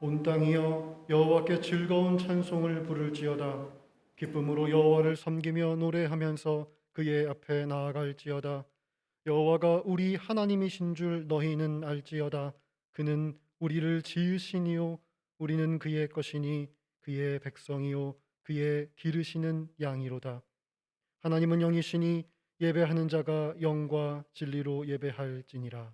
온 땅이여 여호와께 즐거운 찬송을 부를지어다. 기쁨으로 여호와를 섬기며 노래하면서 그의 앞에 나아갈지어다. 여호와가 우리 하나님이신 줄 너희는 알지어다. 그는 우리를 지으시니요 우리는 그의 것이니 그의 백성이요 그의 기르시는 양이로다. 하나님은 영이시니 예배하는 자가 영과 진리로 예배할지니라.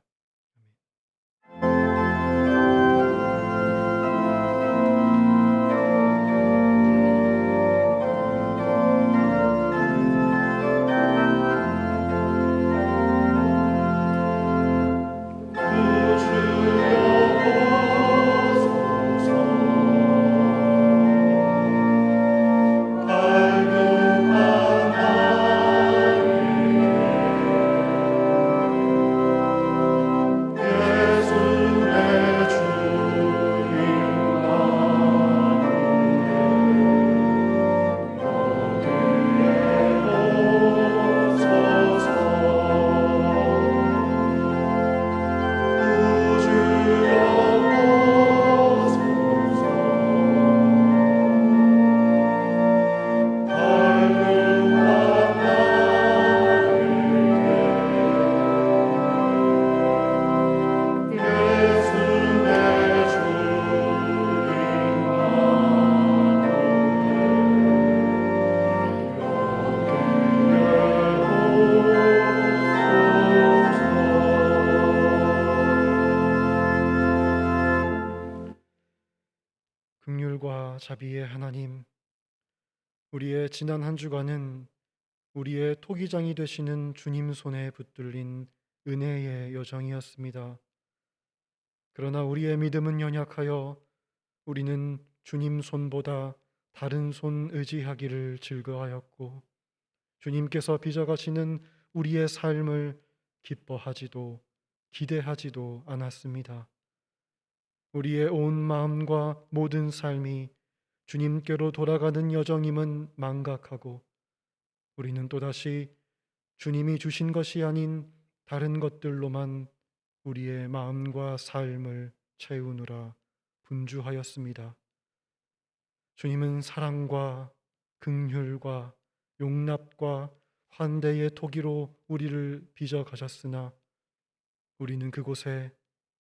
긍휼과 자비의 하나님, 우리의 지난 한 주간은 우리의 토기장이 되시는 주님 손에 붙들린 은혜의 여정이었습니다. 그러나 우리의 믿음은 연약하여 우리는 주님 손보다 다른 손 의지하기를 즐거워하였고, 주님께서 빚어가시는 우리의 삶을 기뻐하지도 기대하지도 않았습니다. 우리의 온 마음과 모든 삶이 주님께로 돌아가는 여정임은 망각하고, 우리는 또다시 주님이 주신 것이 아닌 다른 것들로만 우리의 마음과 삶을 채우느라 분주하였습니다. 주님은 사랑과 긍휼과 용납과 환대의 토기로 우리를 빚어 가셨으나 우리는 그곳에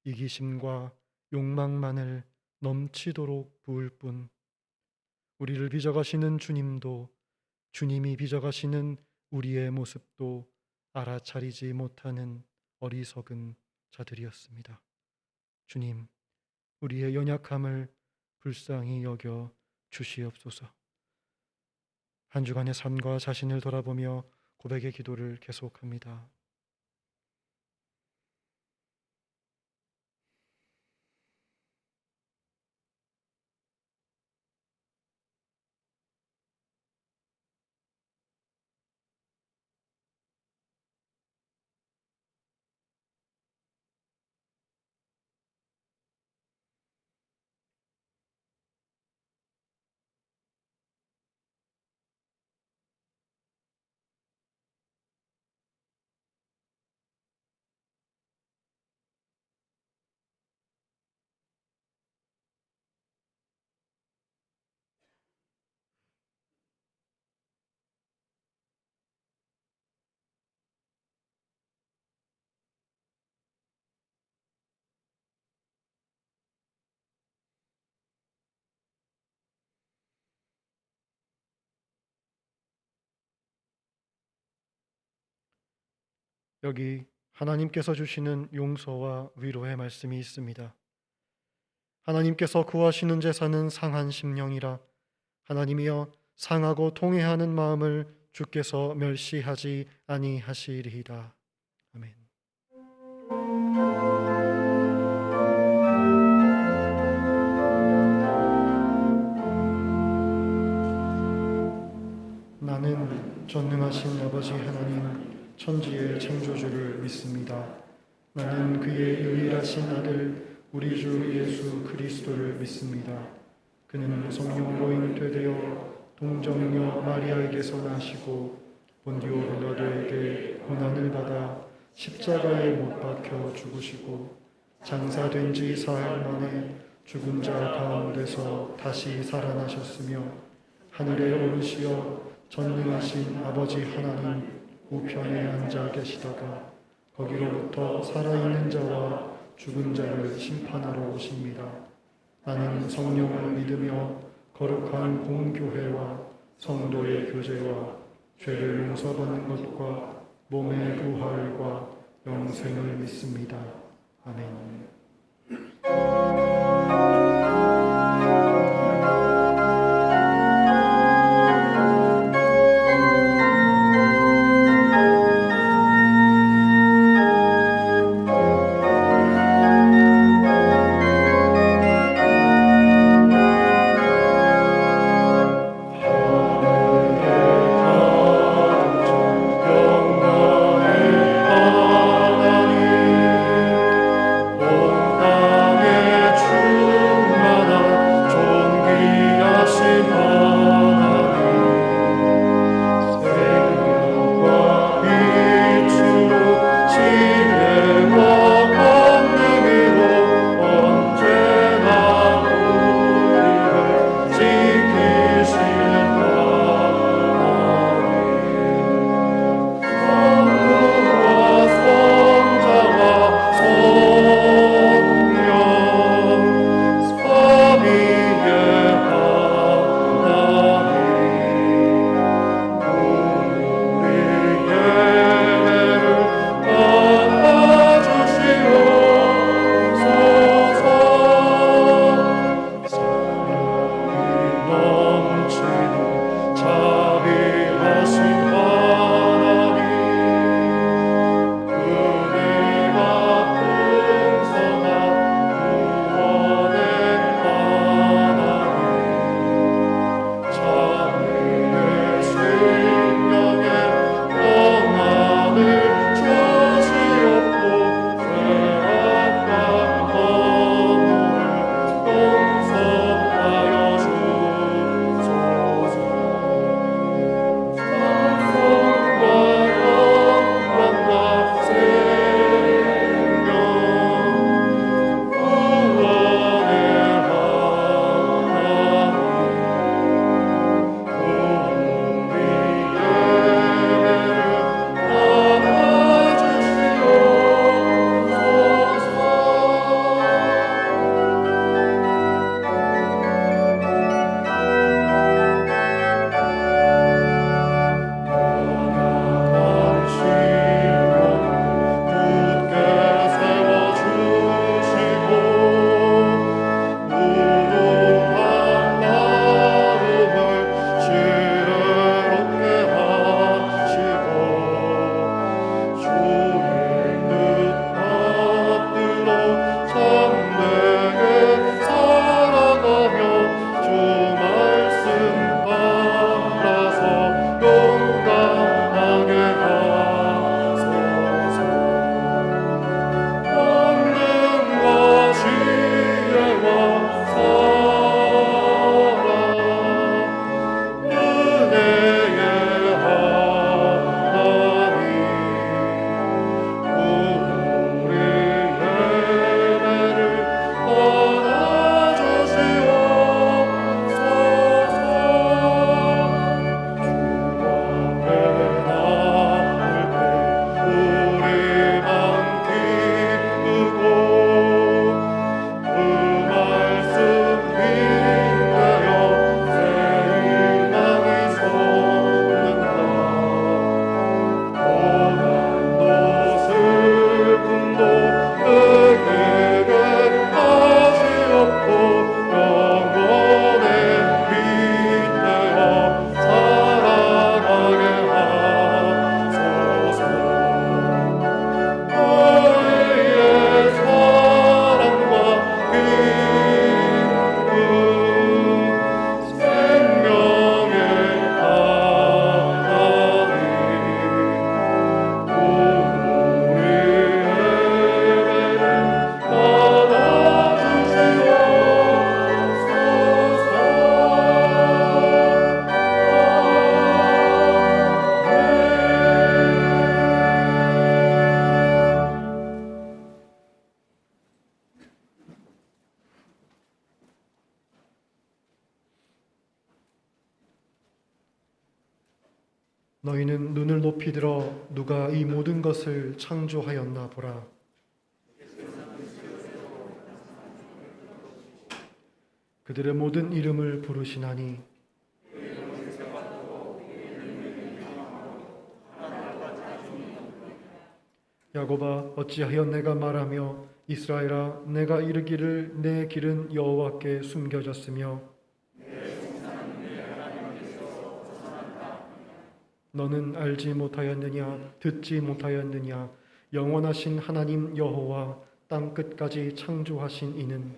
이기심과 욕망만을 넘치도록 부을 뿐, 우리를 빚어가시는 주님도 주님이 빚어가시는 우리의 모습도 알아차리지 못하는 어리석은 자들이었습니다. 주님, 우리의 연약함을 불쌍히 여겨 주시옵소서. 한 주간의 삶과 자신을 돌아보며 고백의 기도를 계속합니다. 여기 하나님께서 주시는 용서와 위로의 말씀이 있습니다. 하나님께서 구하시는 제사는 상한 심령이라. 하나님이여, 상하고 통회하는 마음을 주께서 멸시하지 아니하시리이다. 아멘. 나는 전능하신 아버지 하나님, 천지의 창조주를 믿습니다. 나는 그의 유일하신 아들 우리 주 예수 그리스도를 믿습니다. 그는 성령으로 잉태되어 동정녀 마리아에게서 나시고 본디오 빌라도에게 고난을 받아 십자가에 못 박혀 죽으시고 장사된 지 사흘 만에 죽은 자 가운데서 다시 살아나셨으며 하늘에 오르시어 전능하신 아버지 하나님 우편에 앉아 계시다가 거기로부터 살아있는 자와 죽은 자를 심판하러 오십니다. 나는 성령을 믿으며 거룩한 공교회와 성도의 교제와 죄를 용서받는 것과 몸의 부활과 영생을 믿습니다. 아멘. 온 땅의 주 너희는 눈을 높이 들어 누가 이 모든 것을 창조하였나 보라. 그들의 모든 이름을 부르시나니 야곱아, 어찌하여 내가 말하며 이스라엘아, 내가 이르기를 내 길은 여호와께 숨겨졌으며 너는 알지 못하였느냐, 듣지 못하였느냐. 영원하신 하나님 여호와, 땅 끝까지 창조하신 이는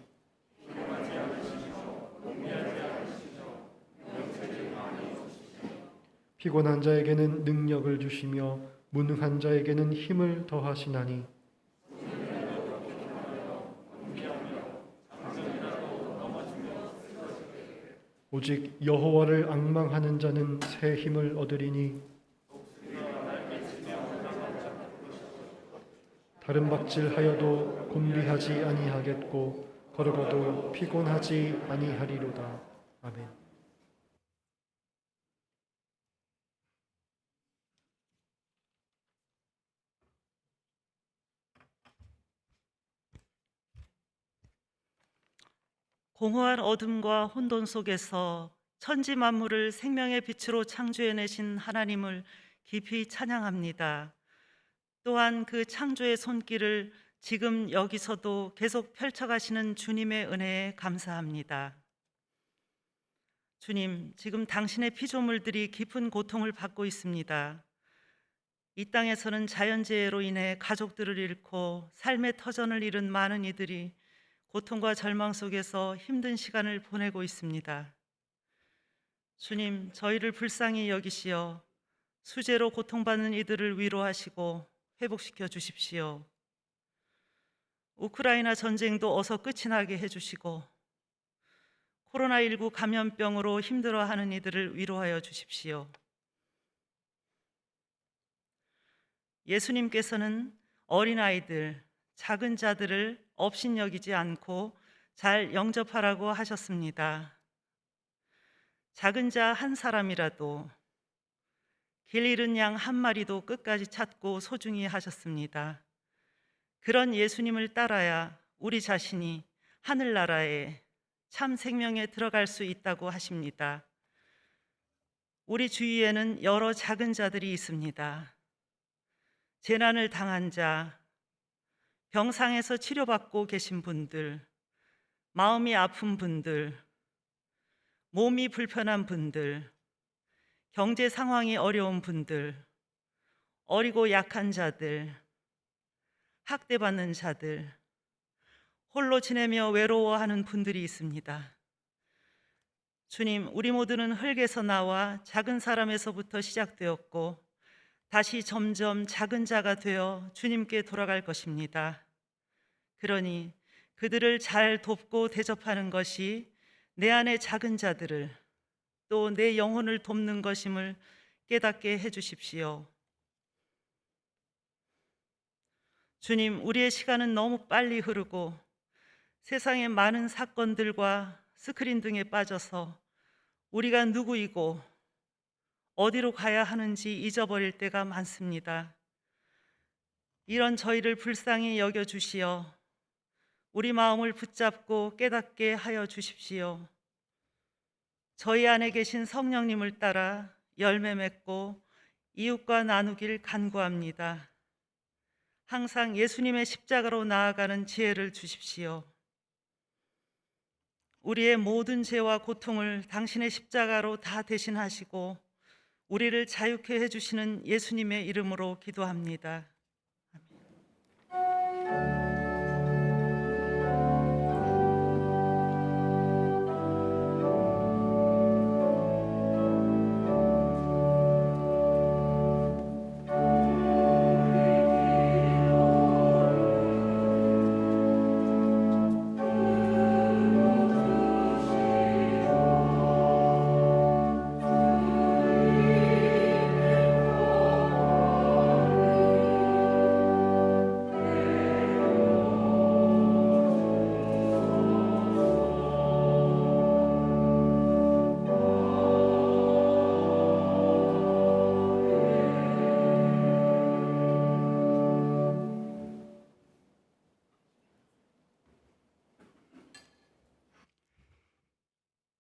피곤한 자에게는 능력을 주시며 무능한 자에게는 힘을 더하시나니 오직 여호와를 앙망하는 자는 새 힘을 얻으리니 다른 박질하여도 곤비하지 아니하겠고 걸어가도 피곤하지 아니하리로다. 아멘. 공허한 어둠과 혼돈 속에서 천지 만물을 생명의 빛으로 창조해내신 하나님을 깊이 찬양합니다. 또한 그 창조의 손길을 지금 여기서도 계속 펼쳐가시는 주님의 은혜에 감사합니다. 주님, 지금 당신의 피조물들이 깊은 고통을 받고 있습니다. 이 땅에서는 자연재해로 인해 가족들을 잃고 삶의 터전을 잃은 많은 이들이 고통과 절망 속에서 힘든 시간을 보내고 있습니다. 주님, 저희를 불쌍히 여기시어 수재로 고통받는 이들을 위로하시고 회복시켜 주십시오. 우크라이나 전쟁도 어서 끝이 나게 해주시고 코로나19 감염병으로 힘들어하는 이들을 위로하여 주십시오. 예수님께서는 어린아이들, 작은 자들을 업신여기지 않고 잘 영접하라고 하셨습니다. 작은 자 한 사람이라도, 길 잃은 양 한 마리도 끝까지 찾고 소중히 하셨습니다. 그런 예수님을 따라야 우리 자신이 하늘나라에 참 생명에 들어갈 수 있다고 하십니다. 우리 주위에는 여러 작은 자들이 있습니다. 재난을 당한 자, 병상에서 치료받고 계신 분들, 마음이 아픈 분들, 몸이 불편한 분들, 경제 상황이 어려운 분들, 어리고 약한 자들, 학대받는 자들, 홀로 지내며 외로워하는 분들이 있습니다. 주님, 우리 모두는 흙에서 나와 작은 사람에서부터 시작되었고 다시 점점 작은 자가 되어 주님께 돌아갈 것입니다. 그러니 그들을 잘 돕고 대접하는 것이 내 안의 작은 자들을, 또 내 영혼을 돕는 것임을 깨닫게 해주십시오. 주님, 우리의 시간은 너무 빨리 흐르고 세상의 많은 사건들과 스크린 등에 빠져서 우리가 누구이고 어디로 가야 하는지 잊어버릴 때가 많습니다. 이런 저희를 불쌍히 여겨주시어 우리 마음을 붙잡고 깨닫게 하여 주십시오. 저희 안에 계신 성령님을 따라 열매 맺고 이웃과 나누길 간구합니다. 항상 예수님의 십자가로 나아가는 지혜를 주십시오. 우리의 모든 죄와 고통을 당신의 십자가로 다 대신하시고 우리를 자유케 해주시는 예수님의 이름으로 기도합니다.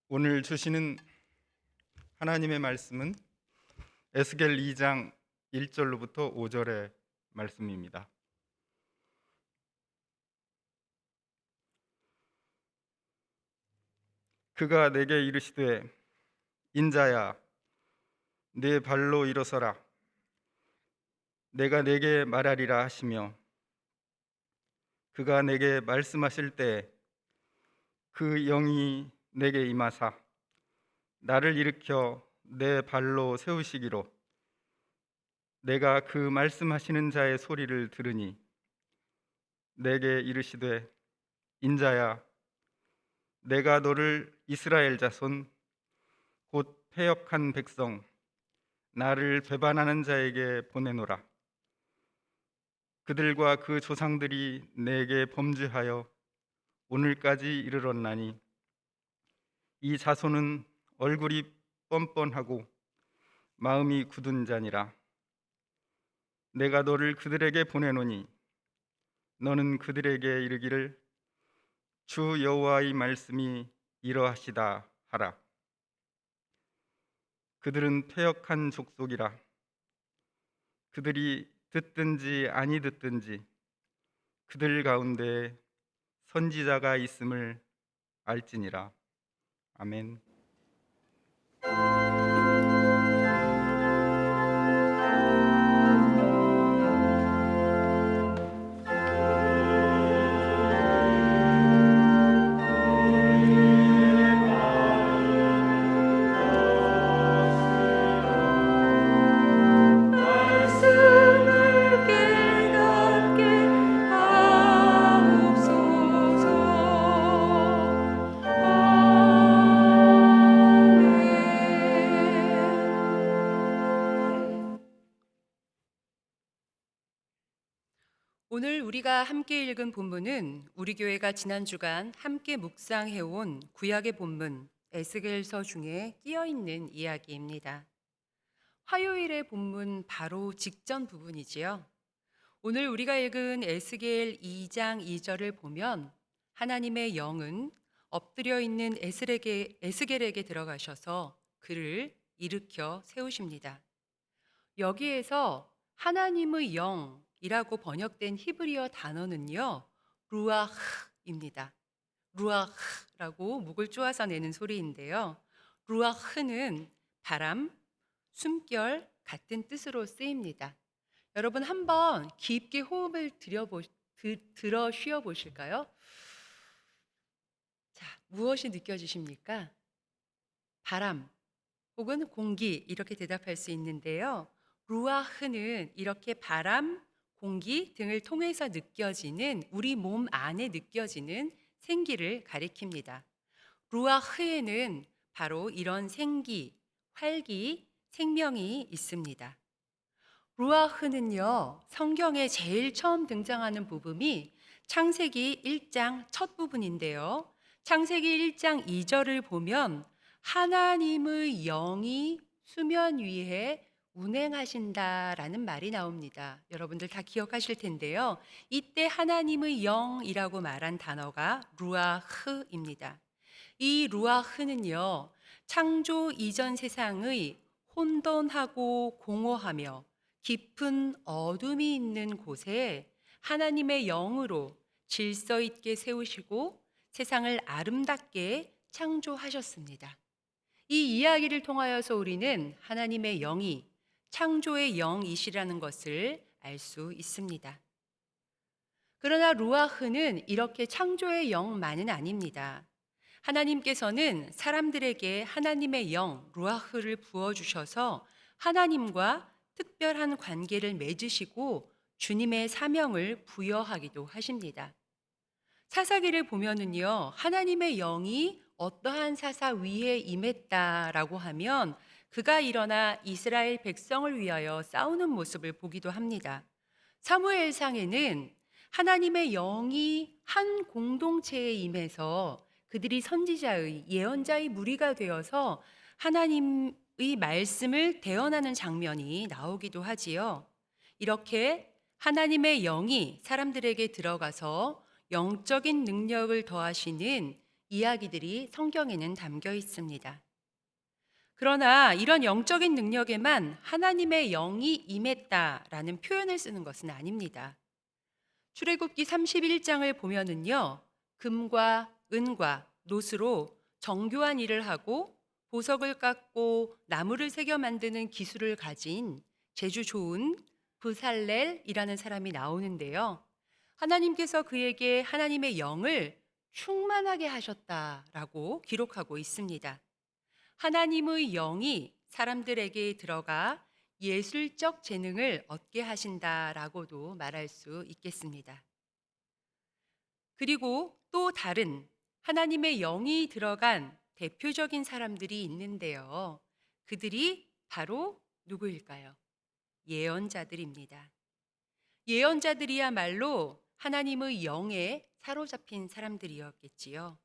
오늘 주시는 하나님의 말씀은 에스겔 2장 1절로부터 5절의 말씀입니다. 그가 내게 이르시되 인자야 내 발로 일어서라 내가 내게 말하리라 하시며 그가 내게 말씀하실 때 그 영이 내게 임하사 나를 일으켜 내 발로 세우시기로 내가 그 말씀하시는 자의 소리를 들으니 내게 이르시되 인자야 내가 너를 이스라엘 자손 곧 패역한 백성 나를 배반하는 자에게 보내노라. 그들과 그 조상들이 내게 범죄하여 오늘까지 이르렀나니 이 자손은 얼굴이 뻔뻔하고 마음이 굳은 자니라. 내가 너를 그들에게 보내노니 너는 그들에게 이르기를 주 여호와의 말씀이 이러하시다 하라. 그들은 패역한 족속이라. 그들이 듣든지 아니 듣든지 그들 가운데 선지자가 있음을 알지니라. 아멘. 말씀을 깨닫게 하옵소서. 아멘. 오늘 우리가 함께 읽은 본문은 우리 교회가 지난 주간 함께 묵상해온 구약의 본문 에스겔서 중에 끼어 있는 이야기입니다. 화요일의 본문 바로 직전 부분이지요. 오늘 우리가 읽은 에스겔 2장 2절을 보면 하나님의 영은 엎드려 있는 에스겔에게 들어가셔서 그를 일으켜 세우십니다. 여기에서 하나님의 영이라고 번역된 히브리어 단어는요, 루아흐입니다. 루아흐라고 목을 쪼아서 내는 소리인데요. 루아흐는 바람, 숨결 같은 뜻으로 쓰입니다. 여러분 한번 깊게 호흡을 들어 쉬어 보실까요? 자, 무엇이 느껴지십니까? 바람 혹은 공기 이렇게 대답할 수 있는데요. 루아흐는 이렇게 바람, 공기 등을 통해서 느껴지는 우리 몸 안에 느껴지는 생기를 가리킵니다. 루아흐에는 바로 이런 생기, 활기, 생명이 있습니다. 루아흐는요, 성경에 제일 처음 등장하는 부분이 창세기 1장 첫 부분인데요. 창세기 1장 2절을 보면 하나님의 영이 수면 위에 운행하신다라는 말이 나옵니다. 여러분들 다 기억하실 텐데요. 이때 하나님의 영이라고 말한 단어가 루아흐입니다. 이 루아흐는요, 창조 이전 세상의 혼돈하고 공허하며 깊은 어둠이 있는 곳에 하나님의 영으로 질서 있게 세우시고 세상을 아름답게 창조하셨습니다. 이 이야기를 통하여서 우리는 하나님의 영이 창조의 영이시라는 것을 알 수 있습니다. 그러나 루아흐는 이렇게 창조의 영만은 아닙니다. 하나님께서는 사람들에게 하나님의 영, 루아흐를 부어주셔서 하나님과 특별한 관계를 맺으시고 주님의 사명을 부여하기도 하십니다. 사사기를 보면은요, 하나님의 영이 어떠한 사사 위에 임했다라고 하면 그가 일어나 이스라엘 백성을 위하여 싸우는 모습을 보기도 합니다. 사무엘상에는 하나님의 영이 한 공동체에 임해서 그들이 선지자의 예언자의 무리가 되어서 하나님의 말씀을 대언하는 장면이 나오기도 하지요. 이렇게 하나님의 영이 사람들에게 들어가서 영적인 능력을 더하시는 이야기들이 성경에는 담겨 있습니다. 그러나 이런 영적인 능력에만 하나님의 영이 임했다라는 표현을 쓰는 것은 아닙니다. 출애굽기 31장을 보면은요, 금과 은과 노스로 정교한 일을 하고 보석을 깎고 나무를 새겨 만드는 기술을 가진 재주 좋은 브살렐이라는 사람이 나오는데요. 하나님께서 그에게 하나님의 영을 충만하게 하셨다라고 기록하고 있습니다. 하나님의 영이 사람들에게 들어가 예술적 재능을 얻게 하신다라고도 말할 수 있겠습니다. 그리고 또 다른 하나님의 영이 들어간 대표적인 사람들이 있는데요. 그들이 바로 누구일까요? 예언자들입니다. 예언자들이야말로 하나님의 영에 사로잡힌 사람들이었겠지요.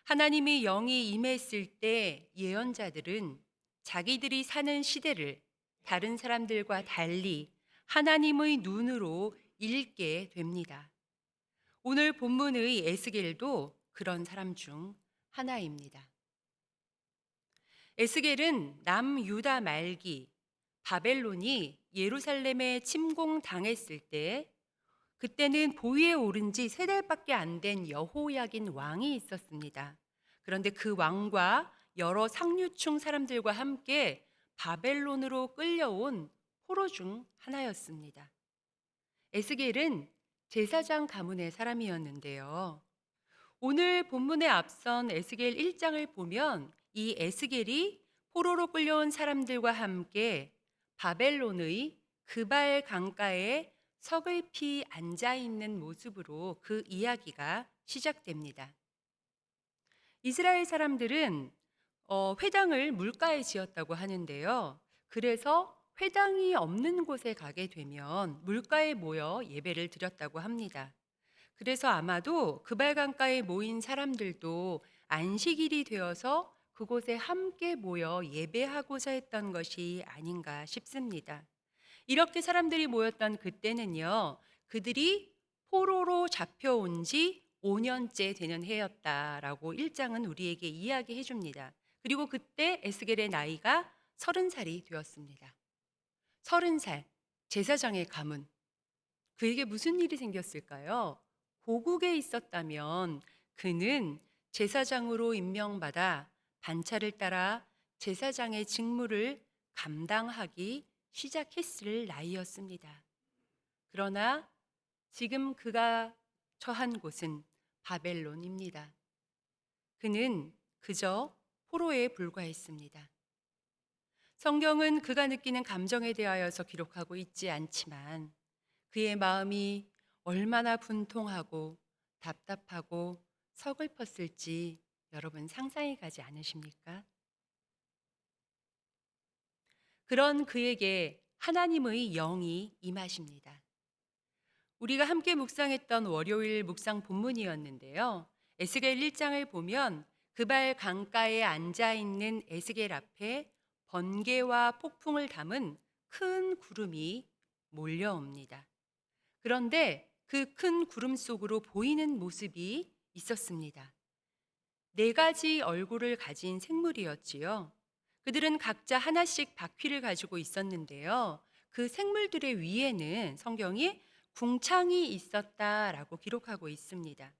하나님의 영이 임했을 때 예언자들은 자기들이 사는 시대를 다른 사람들과 달리 하나님의 눈으로 읽게 됩니다. 오늘 본문의 에스겔도 그런 사람 중 하나입니다. 에스겔은 남유다 말기 바벨론이 예루살렘에 침공당했을 때 그때는 보위에 오른 지 3달밖에 안 된 여호야긴 왕이 있었습니다. 그런데 그 왕과 여러 상류층 사람들과 함께 바벨론으로 끌려온 포로 중 하나였습니다. 에스겔은 제사장 가문의 사람이었는데요. 오늘 본문에 앞선 에스겔 1장을 보면 이 에스겔이 포로로 끌려온 사람들과 함께 바벨론의 그발 강가에 서글피 앉아있는 모습으로 그 이야기가 시작됩니다. 이스라엘 사람들은 회당을 물가에 지었다고 하는데요. 그래서 회당이 없는 곳에 가게 되면 물가에 모여 예배를 드렸다고 합니다. 그래서 아마도 그발 강가에 모인 사람들도 안식일이 되어서 그곳에 함께 모여 예배하고자 했던 것이 아닌가 싶습니다. 이렇게 사람들이 모였던 그때는요, 그들이 포로로 잡혀온 지 5년째 되는 해였다라고 1장은 우리에게 이야기해 줍니다. 그리고 그때 에스겔의 나이가 30살이 되었습니다. 30살, 제사장의 가문. 그에게 무슨 일이 생겼을까요? 고국에 있었다면 그는 제사장으로 임명받아 반차를 따라 제사장의 직무를 감당하기 시작했을 나이였습니다. 그러나 지금 그가 처한 곳은 바벨론입니다. 그는 그저 포로에 불과했습니다. 성경은 그가 느끼는 감정에 대하여서 기록하고 있지 않지만 그의 마음이 얼마나 분통하고 답답하고 서글펐을지 여러분 상상이 가지 않으십니까? 그런 그에게 하나님의 영이 임하십니다. 우리가 함께 묵상했던 월요일 묵상 본문이었는데요. 에스겔 1장을 보면 그발 강가에 앉아있는 에스겔 앞에 번개와 폭풍을 담은 큰 구름이 몰려옵니다. 그런데 그 큰 구름 속으로 보이는 모습이 있었습니다. 4가지 얼굴을 가진 생물이었지요. 그들은 각자 하나씩 바퀴를 가지고 있었는데요. 그 생물들의 위에는 성경이 궁창이 있었다라고 기록하고 있습니다.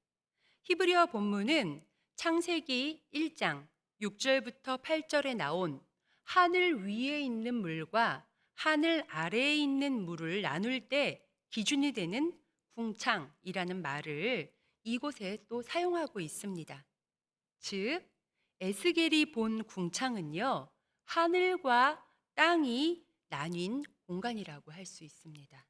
히브리어 본문은 창세기 1장 6절부터 8절에 나온 하늘 위에 있는 물과 하늘 아래에 있는 물을 나눌 때 기준이 되는 궁창이라는 말을 이곳에 또 사용하고 있습니다. 즉, 에스겔이 본 궁창은요, 하늘과 땅이 나뉜 공간이라고 할 수 있습니다.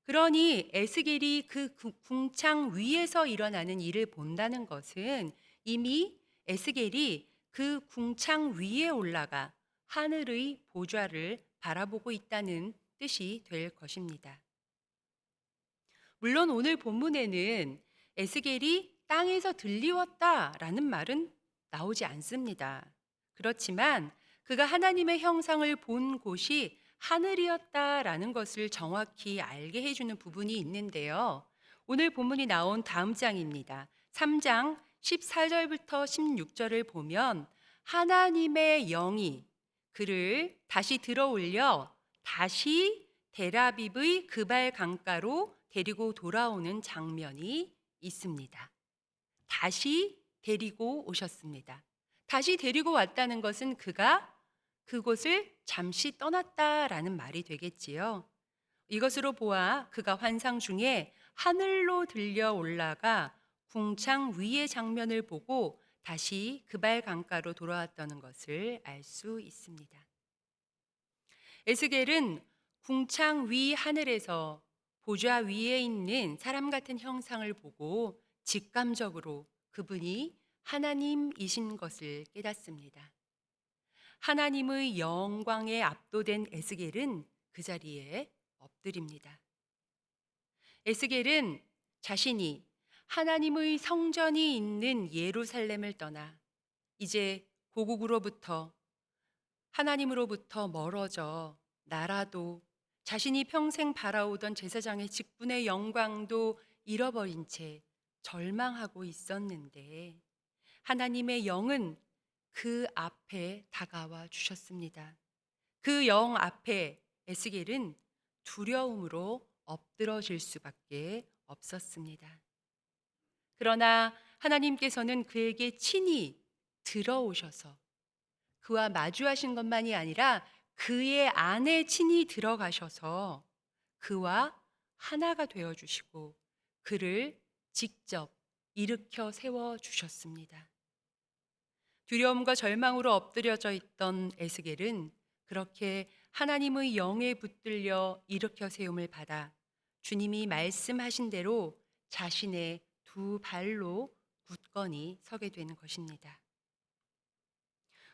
그러니 에스겔이 그 궁창 위에서 일어나는 일을 본다는 것은 이미 에스겔이 그 궁창 위에 올라가 하늘의 보좌를 바라보고 있다는 뜻이 될 것입니다. 물론 오늘 본문에는 에스겔이 땅에서 들리웠다라는 말은 나오지 않습니다. 그렇지만 그가 하나님의 형상을 본 곳이 하늘이었다라는 것을 정확히 알게 해주는 부분이 있는데요. 오늘 본문이 나온 다음 장입니다. 3장 14절부터 16절을 보면 하나님의 영이 그를 다시 들어올려 다시 델아빕의 그발 강가로 데리고 돌아오는 장면이 있습니다. 다시 데리고 오셨습니다. 다시 데리고 왔다는 것은 그가 그곳을 잠시 떠났다라는 말이 되겠지요. 이것으로 보아 그가 환상 중에 하늘로 들려 올라가 궁창 위의 장면을 보고 다시 그발 강가로 돌아왔다는 것을 알 수 있습니다. 에스겔은 궁창 위 하늘에서 보좌 위에 있는 사람 같은 형상을 보고 직감적으로 그분이 하나님이신 것을 깨닫습니다. 하나님의 영광에 압도된 에스겔은 그 자리에 엎드립니다. 에스겔은 자신이 하나님의 성전이 있는 예루살렘을 떠나 이제 고국으로부터 하나님으로부터 멀어져 나라도 자신이 평생 바라오던 제사장의 직분의 영광도 잃어버린 채 절망하고 있었는데 하나님의 영은 그 앞에 다가와 주셨습니다. 그 영 앞에 에스겔은 두려움으로 엎드러질 수밖에 없었습니다. 그러나 하나님께서는 그에게 친히 들어오셔서 그와 마주하신 것만이 아니라 그의 안에 친히 들어가셔서 그와 하나가 되어 주시고 그를 직접 일으켜 세워 주셨습니다. 두려움과 절망으로 엎드려져 있던 에스겔은 그렇게 하나님의 영에 붙들려 일으켜 세움을 받아 주님이 말씀하신 대로 자신의 두 발로 굳건히 서게 되는 것입니다.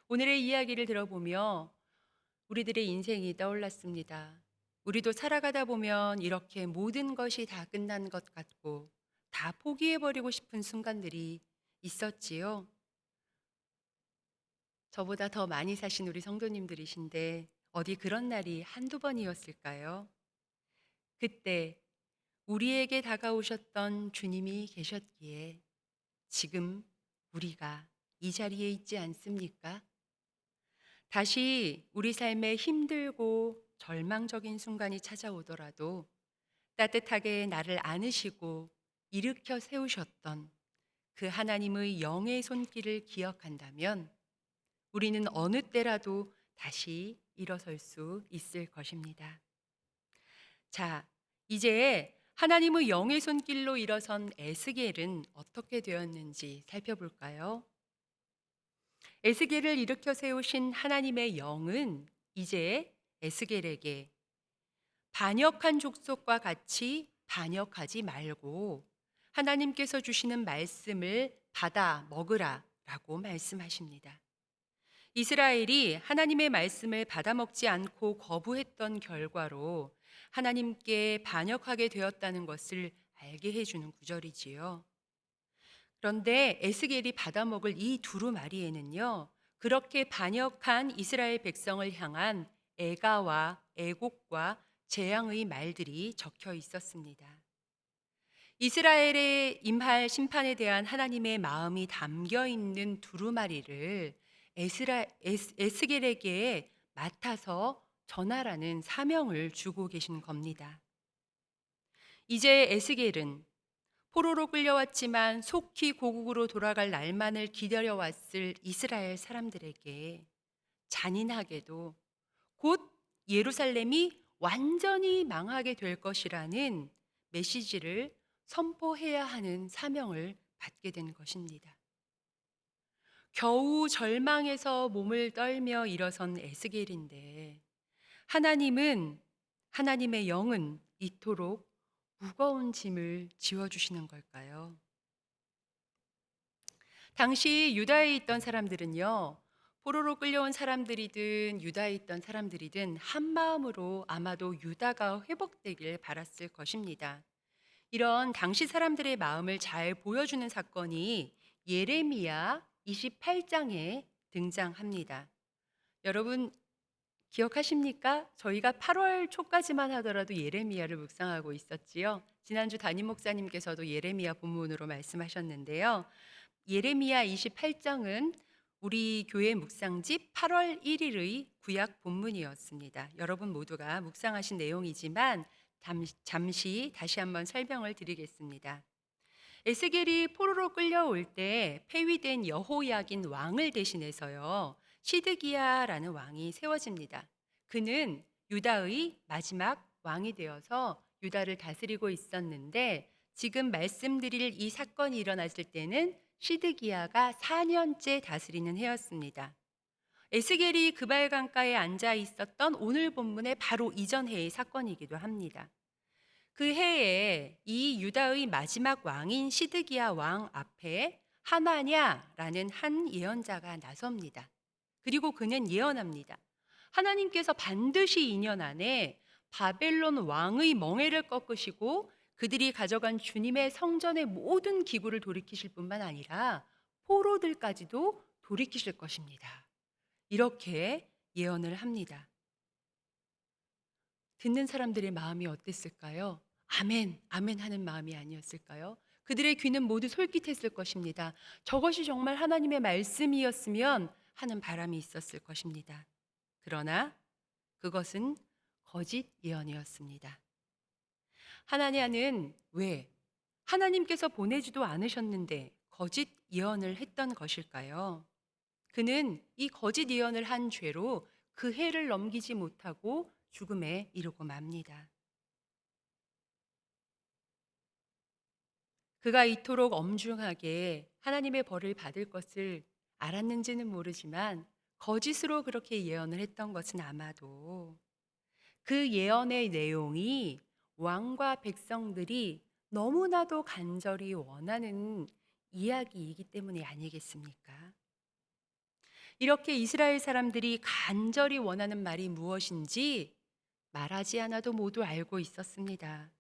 오늘의 이야기를 들어보며 우리들의 인생이 떠올랐습니다. 우리도 살아가다 보면 이렇게 모든 것이 다 끝난 것 같고 다 포기해버리고 싶은 순간들이 있었지요. 저보다 더 많이 사신 우리 성도님들이신데 어디 그런 날이 한두 번이었을까요? 그때 우리에게 다가오셨던 주님이 계셨기에 지금 우리가 이 자리에 있지 않습니까? 다시 우리 삶에 힘들고 절망적인 순간이 찾아오더라도 따뜻하게 나를 안으시고 일으켜 세우셨던 그 하나님의 영의 손길을 기억한다면 우리는 어느 때라도 다시 일어설 수 있을 것입니다. 자, 이제 하나님의 영의 손길로 일어선 에스겔은 어떻게 되었는지 살펴볼까요? 에스겔을 일으켜 세우신 하나님의 영은 이제 에스겔에게 반역한 족속과 같이 반역하지 말고 하나님께서 주시는 말씀을 받아 먹으라 라고 말씀하십니다. 이스라엘이 하나님의 말씀을 받아 먹지 않고 거부했던 결과로 하나님께 반역하게 되었다는 것을 알게 해주는 구절이지요. 그런데 에스겔이 받아먹을 이 두루마리에는요, 그렇게 반역한 이스라엘 백성을 향한 애가와 애곡과 재앙의 말들이 적혀 있었습니다. 이스라엘에 임할 심판에 대한 하나님의 마음이 담겨 있는 두루마리를 에스겔에게 맡아서 전하라는 사명을 주고 계신 겁니다. 이제 에스겔은 포로로 끌려왔지만 속히 고국으로 돌아갈 날만을 기다려왔을 이스라엘 사람들에게 잔인하게도 곧 예루살렘이 완전히 망하게 될 것이라는 메시지를 선포해야 하는 사명을 받게 된 것입니다. 겨우 절망에서 몸을 떨며 일어선 에스겔인데 하나님의 영은 이토록 무거운 짐을 지워주시는 걸까요? 당시 유다에 있던 사람들은요, 포로로 끌려온 사람들이든 유다에 있던 사람들이든 한 마음으로 아마도 유다가 회복되길 바랐을 것입니다. 이런 당시 사람들의 마음을 잘 보여주는 사건이 예레미야 28장에 등장합니다. 여러분 기억하십니까? 저희가 8월 초까지만 하더라도 예레미야를 묵상하고 있었지요. 지난주 담임 목사님께서도 예레미야 본문으로 말씀하셨는데요. 예레미야 28장은 우리 교회 묵상집 8월 1일의 구약 본문이었습니다. 여러분 모두가 묵상하신 내용이지만 잠시 다시 한번 설명을 드리겠습니다. 에스겔이 포로로 끌려올 때 폐위된 여호야긴 왕을 대신해서요, 시드기야라는 왕이 세워집니다. 그는 유다의 마지막 왕이 되어서 유다를 다스리고 있었는데, 지금 말씀드릴 이 사건이 일어났을 때는 시드기야가 4년째 다스리는 해였습니다. 에스겔이 그발 강가에 앉아 있었던 오늘 본문의 바로 이전 해의 사건이기도 합니다. 그 해에 이 유다의 마지막 왕인 시드기야 왕 앞에 하나냐라는 한 예언자가 나섭니다. 그리고 그는 예언합니다. 하나님께서 반드시 2년 안에 바벨론 왕의 멍에를 꺾으시고 그들이 가져간 주님의 성전의 모든 기구를 돌이키실 뿐만 아니라 포로들까지도 돌이키실 것입니다. 이렇게 예언을 합니다. 듣는 사람들의 마음이 어땠을까요? 아멘, 아멘 하는 마음이 아니었을까요? 그들의 귀는 모두 솔깃했을 것입니다. 저것이 정말 하나님의 말씀이었으면 하는 바람이 있었을 것입니다. 그러나 그것은 거짓 예언이었습니다. 하나냐는 왜 하나님께서 보내지도 않으셨는데 거짓 예언을 했던 것일까요? 그는 이 거짓 예언을 한 죄로 그 해를 넘기지 못하고 죽음에 이르고 맙니다. 그가 이토록 엄중하게 하나님의 벌을 받을 것을 알았는지는 모르지만 거짓으로 그렇게 예언을 했던 것은 아마도 그 예언의 내용이 왕과 백성들이 너무나도 간절히 원하는 이야기이기 때문이 아니겠습니까? 이렇게 이스라엘 사람들이 간절히 원하는 말이 무엇인지 말하지 않아도 모두 알고 있었습니다.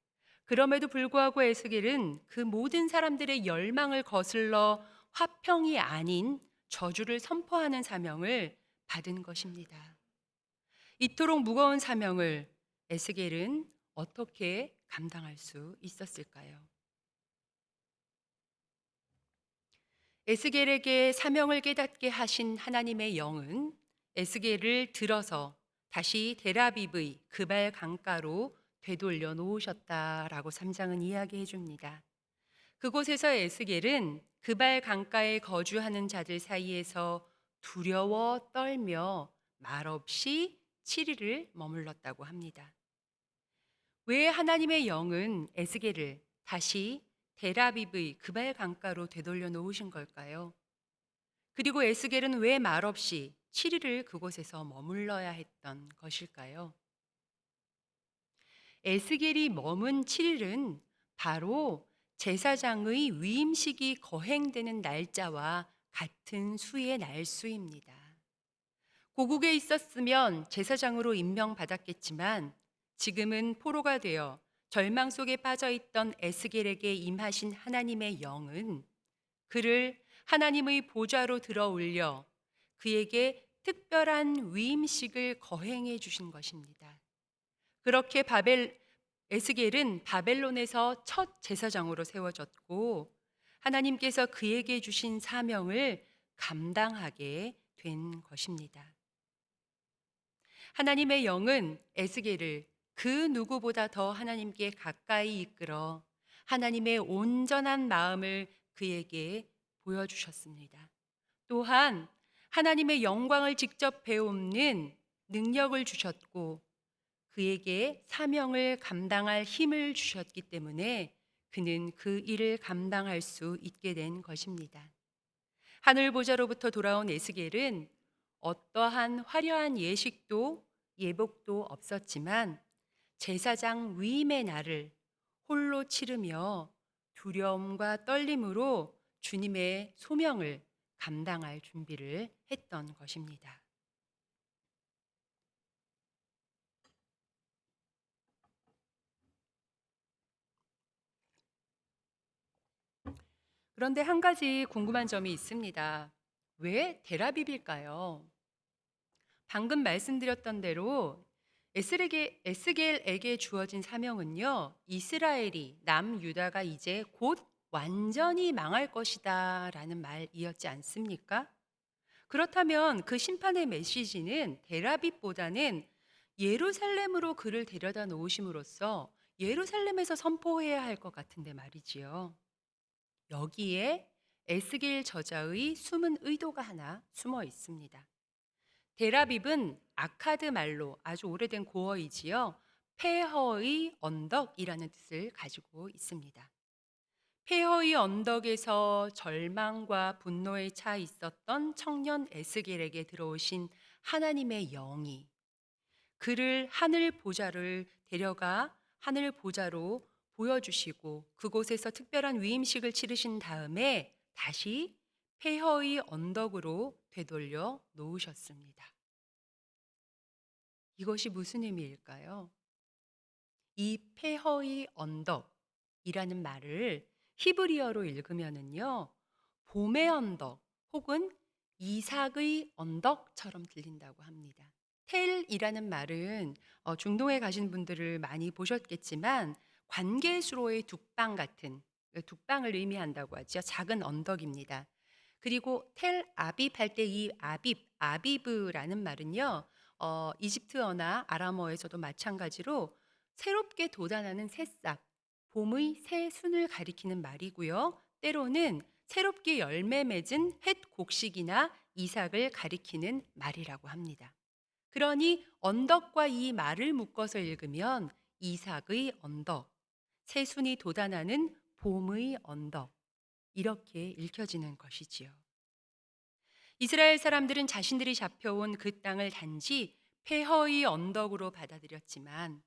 그럼에도 불구하고 에스겔은 그 모든 사람들의 열망을 거슬러 화평이 아닌 저주를 선포하는 사명을 받은 것입니다. 이토록 무거운 사명을 에스겔은 어떻게 감당할 수 있었을까요? 에스겔에게 사명을 깨닫게 하신 하나님의 영은 에스겔을 들어서 다시 델아비브의 그발 강가로 되돌려 놓으셨다라고 3장은 이야기해 줍니다. 그곳에서 에스겔은 그발 강가에 거주하는 자들 사이에서 두려워 떨며 말없이 7일을 머물렀다고 합니다. 왜 하나님의 영은 에스겔을 다시 델아비브의 그발 강가로 되돌려 놓으신 걸까요? 그리고 에스겔은 왜 말없이 7일을 그곳에서 머물러야 했던 것일까요? 에스겔이 머문 7일은 바로 제사장의 위임식이 거행되는 날짜와 같은 수의 날수입니다. 고국에 있었으면 제사장으로 임명받았겠지만 지금은 포로가 되어 절망 속에 빠져 있던 에스겔에게 임하신 하나님의 영은 그를 하나님의 보좌로 들어 올려 그에게 특별한 위임식을 거행해 주신 것입니다. 그렇게 에스겔은 바벨론에서 첫 제사장으로 세워졌고 하나님께서 그에게 주신 사명을 감당하게 된 것입니다. 하나님의 영은 에스겔을 그 누구보다 더 하나님께 가까이 이끌어 하나님의 온전한 마음을 그에게 보여주셨습니다. 또한 하나님의 영광을 직접 배우는 능력을 주셨고 그에게 사명을 감당할 힘을 주셨기 때문에 그는 그 일을 감당할 수 있게 된 것입니다. 하늘 보좌로부터 돌아온 에스겔은 어떠한 화려한 예식도 예복도 없었지만 제사장 위임의 날을 홀로 치르며 두려움과 떨림으로 주님의 소명을 감당할 준비를 했던 것입니다. 그런데 한 가지 궁금한 점이 있습니다. 왜 델아비브일까요? 방금 말씀드렸던 대로 에스겔에게 주어진 사명은요, 이스라엘이 남유다가 이제 곧 완전히 망할 것이다 라는 말이었지 않습니까? 그렇다면 그 심판의 메시지는 데라빗보다는 예루살렘으로 그를 데려다 놓으심으로써 예루살렘에서 선포해야 할 것 같은데 말이지요. 여기에 에스겔 저자의 숨은 의도가 하나 숨어 있습니다. 데라빕은 아카드 말로 아주 오래된 고어이지요. 폐허의 언덕이라는 뜻을 가지고 있습니다. 폐허의 언덕에서 절망과 분노에 차 있었던 청년 에스겔에게 들어오신 하나님의 영이 그를 하늘 보좌를 데려가 하늘 보좌로 보여주시고 그곳에서 특별한 위임식을 치르신 다음에 다시 폐허의 언덕으로 되돌려 놓으셨습니다. 이것이 무슨 의미일까요? 이 폐허의 언덕이라는 말을 히브리어로 읽으면은요, 봄의 언덕 혹은 이삭의 언덕처럼 들린다고 합니다. 텔이라는 말은 중동에 가신 분들을 많이 보셨겠지만 관계수로의 둑방 같은 둑방을 의미한다고 하죠. 작은 언덕입니다. 그리고 텔 아빕 할 때 이 아비브라는 말은요, 이집트어나 아람어에서도 마찬가지로 새롭게 돋아나는 새싹, 봄의 새 순을 가리키는 말이고요. 때로는 새롭게 열매 맺은 햇 곡식이나 이삭을 가리키는 말이라고 합니다. 그러니 언덕과 이 말을 묶어서 읽으면 이삭의 언덕, 새순이 돋아나는 봄의 언덕, 이렇게 읽혀지는 것이지요. 이스라엘 사람들은 자신들이 잡혀온 그 땅을 단지 폐허의 언덕으로 받아들였지만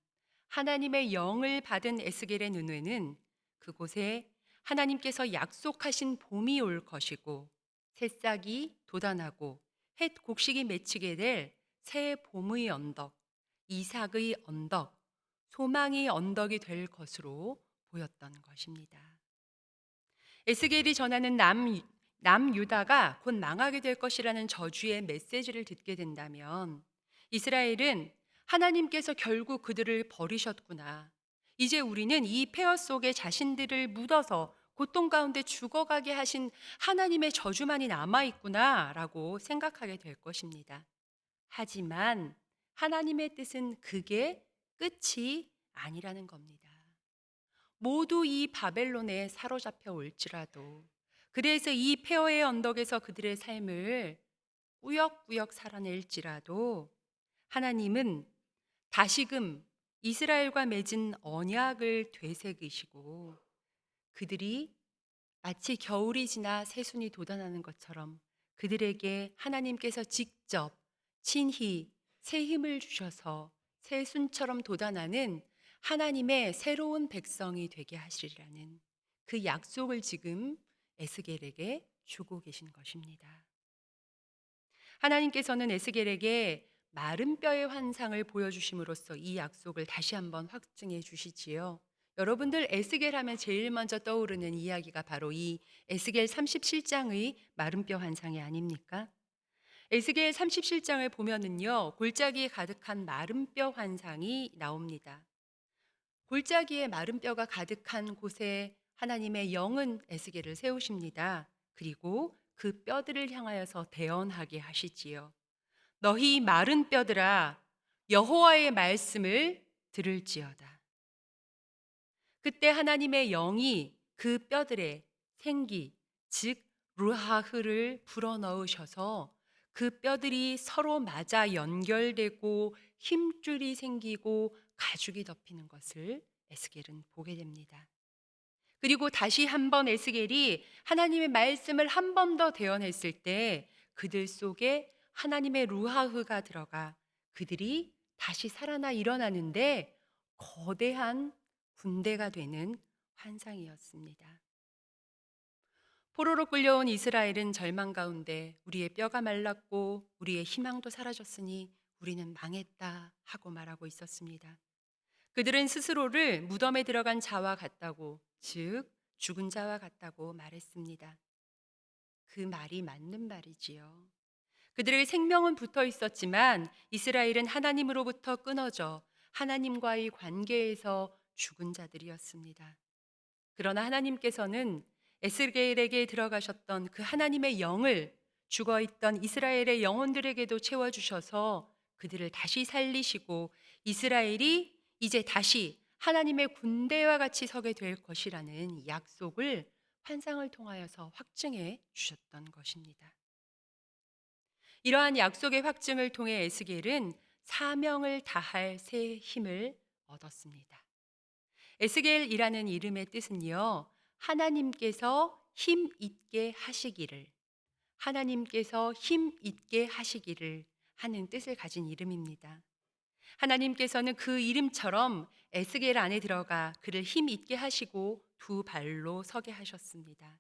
하나님의 영을 받은 에스겔의 눈에는 그곳에 하나님께서 약속하신 봄이 올 것이고 새싹이 돋아나고 햇 곡식이 맺히게 될 새 봄의 언덕, 이삭의 언덕, 소망의 언덕이 될 것으로 보였던 것입니다. 에스겔이 전하는 남유다가 곧 망하게 될 것이라는 저주의 메시지를 듣게 된다면 이스라엘은 하나님께서 결국 그들을 버리셨구나. 이제 우리는 이 폐허 속에 자신들을 묻어서 고통 가운데 죽어가게 하신 하나님의 저주만이 남아있구나 라고 생각하게 될 것입니다. 하지만 하나님의 뜻은 그게 끝이 아니라는 겁니다. 모두 이 바벨론에 사로잡혀 올지라도 그래서 이 폐허의 언덕에서 그들의 삶을 꾸역꾸역 살아낼지라도 하나님은 다시금 이스라엘과 맺은 언약을 되새기시고 그들이 마치 겨울이 지나 새순이 돋아나는 것처럼 그들에게 하나님께서 직접 친히 새 힘을 주셔서 새순처럼 돋아나는 하나님의 새로운 백성이 되게 하시리라는 그 약속을 지금 에스겔에게 주고 계신 것입니다. 하나님께서는 에스겔에게 마른 뼈의 환상을 보여주심으로써 이 약속을 다시 한번 확증해 주시지요. 여러분들 에스겔 하면 제일 먼저 떠오르는 이야기가 바로 이 에스겔 37장의 마른 뼈 환상이 아닙니까? 에스겔 37장을 보면은요, 골짜기에 가득한 마른 뼈 환상이 나옵니다. 골짜기에 마른 뼈가 가득한 곳에 하나님의 영은 에스겔을 세우십니다. 그리고 그 뼈들을 향하여서 대언하게 하시지요. 너희 마른 뼈들아 여호와의 말씀을 들을지어다. 그때 하나님의 영이 그 뼈들의 생기, 즉 루하흐를 불어넣으셔서 그 뼈들이 서로 맞아 연결되고 힘줄이 생기고 가죽이 덮이는 것을 에스겔은 보게 됩니다. 그리고 다시 한번 에스겔이 하나님의 말씀을 한 번 더 대언했을 때 그들 속에 하나님의 루하흐가 들어가 그들이 다시 살아나 일어나는데 거대한 군대가 되는 환상이었습니다. 포로로 끌려온 이스라엘은 절망 가운데 우리의 뼈가 말랐고 우리의 희망도 사라졌으니 우리는 망했다 하고 말하고 있었습니다. 그들은 스스로를 무덤에 들어간 자와 같다고, 즉 죽은 자와 같다고 말했습니다. 그 말이 맞는 말이지요. 그들의 생명은 붙어 있었지만 이스라엘은 하나님으로부터 끊어져 하나님과의 관계에서 죽은 자들이었습니다. 그러나 하나님께서는 에스겔에게 들어가셨던 그 하나님의 영을 죽어있던 이스라엘의 영혼들에게도 채워주셔서 그들을 다시 살리시고 이스라엘이 이제 다시 하나님의 군대와 같이 서게 될 것이라는 약속을 환상을 통하여서 확증해 주셨던 것입니다. 이러한 약속의 확증을 통해 에스겔은 사명을 다할 새 힘을 얻었습니다. 에스겔이라는 이름의 뜻은요, 하나님께서 힘 있게 하시기를, 하나님께서 힘 있게 하시기를 하는 뜻을 가진 이름입니다. 하나님께서는 그 이름처럼 에스겔 안에 들어가 그를 힘 있게 하시고 두 발로 서게 하셨습니다.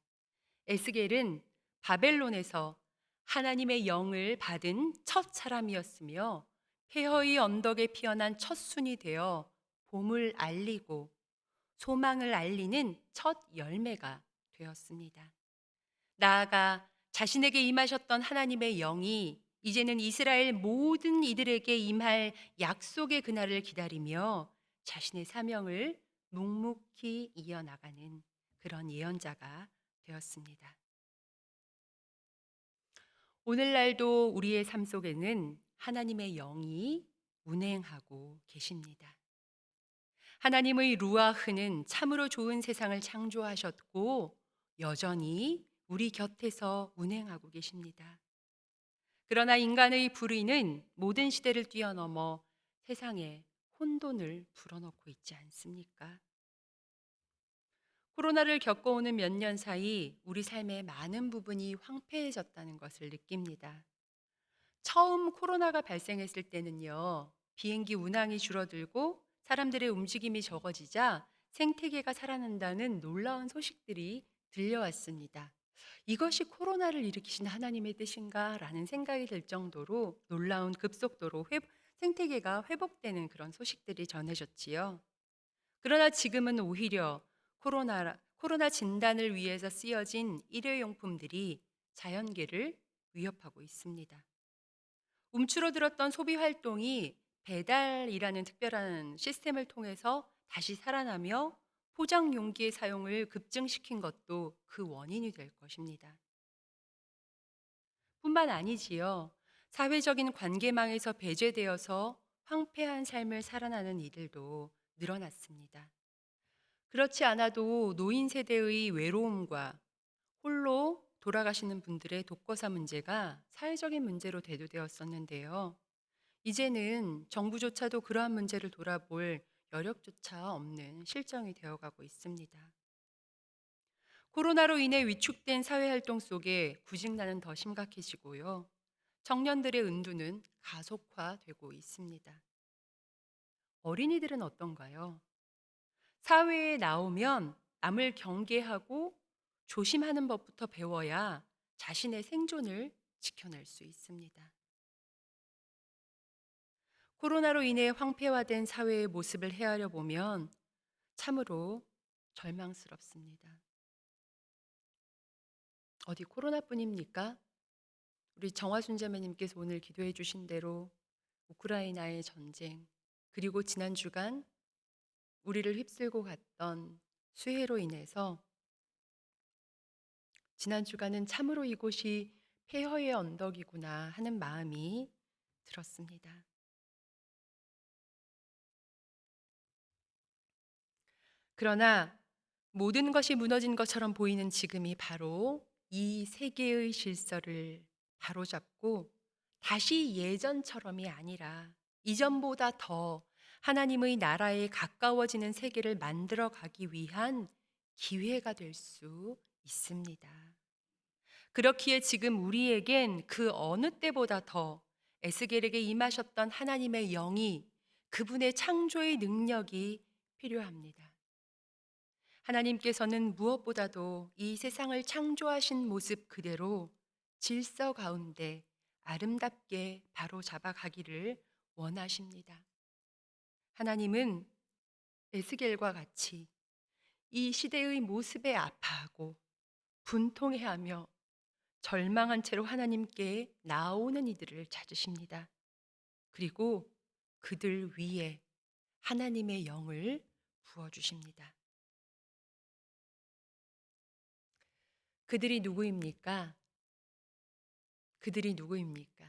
에스겔은 바벨론에서 하나님의 영을 받은 첫 사람이었으며 폐허의 언덕에 피어난 첫 순이 되어 봄을 알리고 소망을 알리는 첫 열매가 되었습니다. 나아가 자신에게 임하셨던 하나님의 영이 이제는 이스라엘 모든 이들에게 임할 약속의 그날을 기다리며 자신의 사명을 묵묵히 이어나가는 그런 예언자가 되었습니다. 오늘날도 우리의 삶 속에는 하나님의 영이 운행하고 계십니다. 하나님의 루아흐는 참으로 좋은 세상을 창조하셨고 여전히 우리 곁에서 운행하고 계십니다. 그러나 인간의 불의는 모든 시대를 뛰어넘어 세상에 혼돈을 불어넣고 있지 않습니까? 코로나를 겪어오는 몇 년 사이 우리 삶의 많은 부분이 황폐해졌다는 것을 느낍니다. 처음 코로나가 발생했을 때는요, 비행기 운항이 줄어들고 사람들의 움직임이 적어지자 생태계가 살아난다는 놀라운 소식들이 들려왔습니다. 이것이 코로나를 일으키신 하나님의 뜻인가? 라는 생각이 들 정도로 놀라운 급속도로 생태계가 회복되는 그런 소식들이 전해졌지요. 그러나 지금은 오히려 코로나 진단을 위해서 쓰여진 일회용품들이 자연계를 위협하고 있습니다. 움츠러들었던 소비 활동이 배달이라는 특별한 시스템을 통해서 다시 살아나며 포장 용기의 사용을 급증시킨 것도 그 원인이 될 것입니다. 뿐만 아니지요. 사회적인 관계망에서 배제되어서 황폐한 삶을 살아나는 이들도 늘어났습니다. 그렇지 않아도 노인 세대의 외로움과 홀로 돌아가시는 분들의 독거사 문제가 사회적인 문제로 대두되었었는데요. 이제는 정부조차도 그러한 문제를 돌아볼 여력조차 없는 실정이 되어가고 있습니다. 코로나로 인해 위축된 사회활동 속에 구직난은 더 심각해지고요. 청년들의 은두는 가속화되고 있습니다. 어린이들은 어떤가요? 사회에 나오면 남을 경계하고 조심하는 법부터 배워야 자신의 생존을 지켜낼 수 있습니다. 코로나로 인해 황폐화된 사회의 모습을 헤아려 보면 참으로 절망스럽습니다. 어디 코로나뿐입니까? 우리 정화순 자매님께서 오늘 기도해 주신 대로 우크라이나의 전쟁, 그리고 지난 주간 우리를 휩쓸고 갔던 수해로 인해서 지난 주간은 참으로 이곳이 폐허의 언덕이구나 하는 마음이 들었습니다. 그러나 모든 것이 무너진 것처럼 보이는 지금이 바로 이 세계의 질서를 바로잡고 다시 예전처럼이 아니라 이전보다 더 하나님의 나라에 가까워지는 세계를 만들어 가기 위한 기회가 될 수 있습니다. 그렇기에 지금 우리에겐 그 어느 때보다 더 에스겔에게 임하셨던 하나님의 영이, 그분의 창조의 능력이 필요합니다. 하나님께서는 무엇보다도 이 세상을 창조하신 모습 그대로 질서 가운데 아름답게 바로잡아 가기를 원하십니다. 하나님은 에스겔과 같이 이 시대의 모습에 아파하고 분통해하며 절망한 채로 하나님께 나오는 이들을 찾으십니다. 그리고 그들 위에 하나님의 영을 부어주십니다. 그들이 누구입니까? 그들이 누구입니까?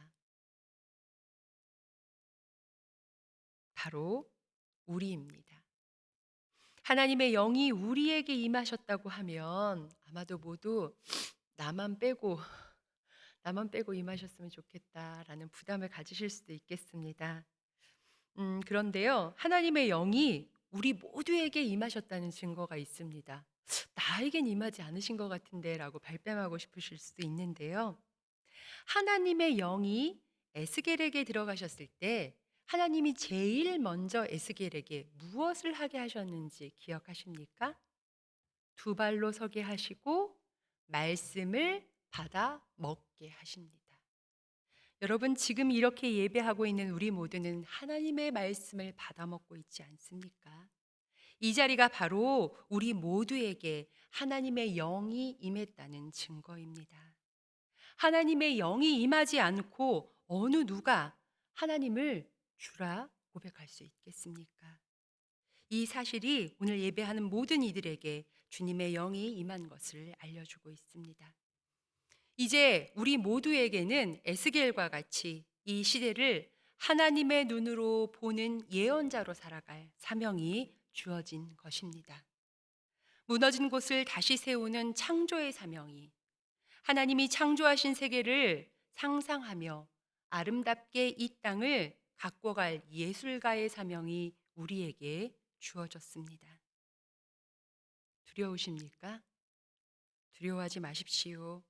바로 우리입니다. 하나님의 영이 우리에게 임하셨다고 하면 아마도 모두 나만 빼고 나만 빼고 임하셨으면 좋겠다라는 부담을 가지실 수도 있겠습니다. 그런데요, 하나님의 영이 우리 모두에게 임하셨다는 증거가 있습니다. 나에겐 임하지 않으신 것 같은데라고 발뺌하고 싶으실 수도 있는데요. 하나님의 영이 에스겔에게 들어가셨을 때 하나님이 제일 먼저 에스겔에게 무엇을 하게 하셨는지 기억하십니까? 두 발로 서게 하시고 말씀을 받아 먹게 하십니다. 여러분, 지금 이렇게 예배하고 있는 우리 모두는 하나님의 말씀을 받아 먹고 있지 않습니까? 이 자리가 바로 우리 모두에게 하나님의 영이 임했다는 증거입니다. 하나님의 영이 임하지 않고 어느 누가 하나님을 주라 고백할 수 있겠습니까? 이 사실이 오늘 예배하는 모든 이들에게 주님의 영이 임한 것을 알려주고 있습니다. 이제 우리 모두에게는 에스겔과 같이 이 시대를 하나님의 눈으로 보는 예언자로 살아갈 사명이 주어진 것입니다. 무너진 곳을 다시 세우는 창조의 사명이, 하나님이 창조하신 세계를 상상하며 아름답게 이 땅을 갖고 갈 예술가의 사명이 우리에게 주어졌습니다. 두려우십니까? 두려워하지 마십시오.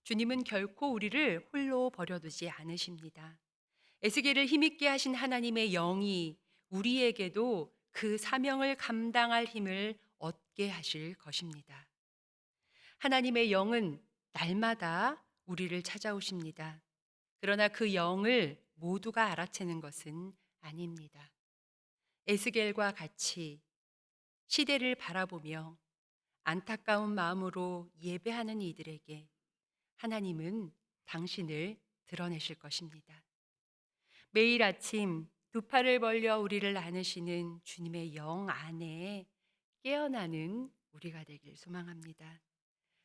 주님은 결코 우리를 홀로 버려두지 않으십니다. 에스겔을 힘있게 하신 하나님의 영이 우리에게도 그 사명을 감당할 힘을 얻게 하실 것입니다. 하나님의 영은 날마다 우리를 찾아오십니다. 그러나 그 영을 모두가 알아채는 것은 아닙니다. 에스겔과 같이 시대를 바라보며 안타까운 마음으로 예배하는 이들에게 하나님은 당신을 드러내실 것입니다. 매일 아침 두 팔을 벌려 우리를 안으시는 주님의 영 안에 깨어나는 우리가 되길 소망합니다.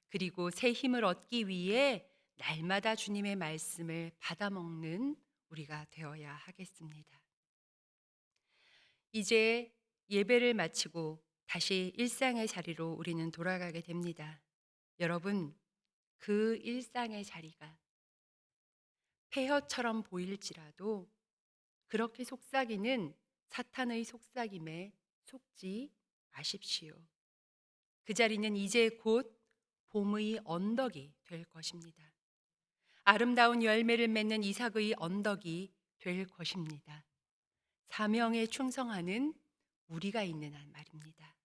그리고 새 힘을 얻기 위해 날마다 주님의 말씀을 받아먹는 우리가 되어야 하겠습니다. 이제 예배를 마치고 다시 일상의 자리로 우리는 돌아가게 됩니다. 여러분, 그 일상의 자리가 폐허처럼 보일지라도 그렇게 속삭이는 사탄의 속삭임에 속지 마십시오. 그 자리는 이제 곧 봄의 언덕이 될 것입니다. 아름다운 열매를 맺는 이삭의 언덕이 될 것입니다. 사명에 충성하는 우리가 있는 한 말입니다.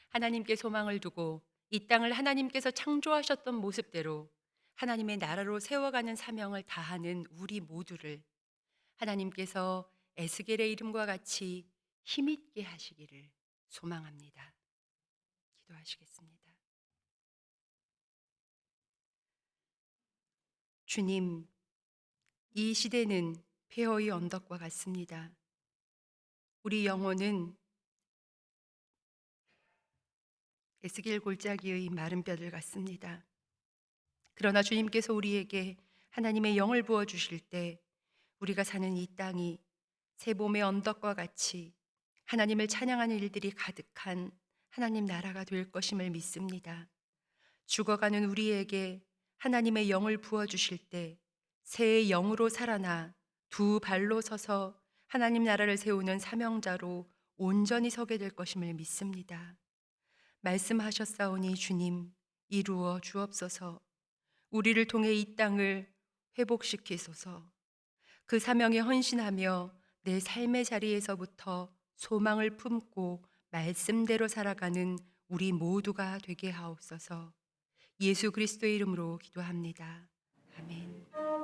하나님께 소망을 두고 이 땅을 하나님께서 창조하셨던 모습대로 하나님의 나라로 세워가는 사명을 다하는 우리 모두를 하나님께서 에스겔의 이름과 같이 힘있게 하시기를 소망합니다. 기도하시겠습니다. 주님, 이 시대는 폐허의 언덕과 같습니다. 우리 영혼은 에스겔 골짜기의 마른 뼈들 같습니다. 그러나 주님께서 우리에게 하나님의 영을 부어 주실 때 우리가 사는 이 땅이 새 봄의 언덕과 같이 하나님을 찬양하는 일들이 가득한 하나님 나라가 될 것임을 믿습니다. 죽어가는 우리에게 하나님의 영을 부어 주실 때 새 영으로 살아나 두 발로 서서 하나님 나라를 세우는 사명자로 온전히 서게 될 것임을 믿습니다. 말씀하셨사오니 주님 이루어 주옵소서. 우리를 통해 이 땅을 회복시키소서. 그 사명에 헌신하며 내 삶의 자리에서부터 소망을 품고 말씀대로 살아가는 우리 모두가 되게 하옵소서. 예수 그리스도의 이름으로 기도합니다. 아멘.